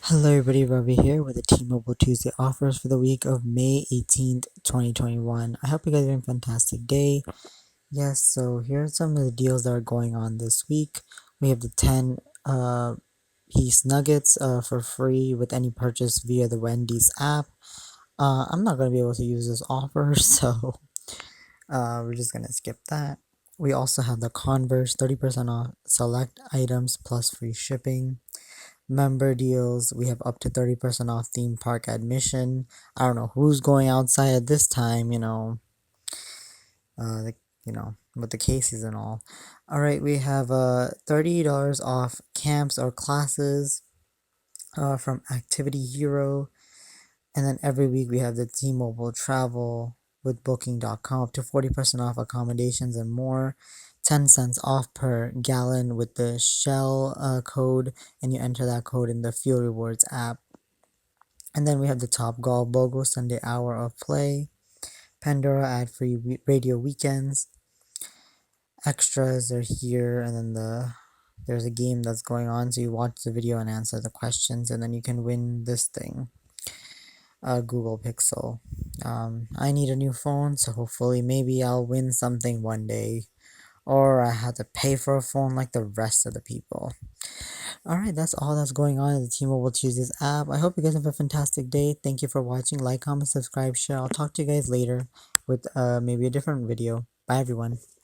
Hello everybody, Ravi here with the T-Mobile Tuesday offers for the week of May 18th, 2021. I hope you guys are having a fantastic day. Yes, so here are some of the deals that are going on this week. We have the 10 piece nuggets for free with any purchase via the Wendy's app. I'm not going to be able to use this offer, so we're just going to skip that. We also have the Converse 30% off select items plus free shipping. Member deals, we have up to 30% off theme park admission. I don't know who's going outside at this time, uh, the, with the cases and all. All right, we have $30 off camps or classes from Activity Hero. And then every week we have the T-Mobile travel with booking.com up to 40% off accommodations and more. 10 cents off per gallon with the Shell code, and you enter that code in the Fuel Rewards app. And then we have the Top Golf BOGO Sunday Hour of Play, Pandora ad-free radio weekends, extras are here, and then there's a game that's going on, so you watch the video and answer the questions, and then you can win this thing, a Google Pixel. I need a new phone, so hopefully maybe I'll win something one day, or I have to pay for a phone like the rest of the people. Alright, that's all that's going on in the T-Mobile Tuesdays app. I hope you guys have a fantastic day. Thank you for watching. Like, comment, subscribe, share. I'll talk to you guys later with maybe a different video. Bye everyone.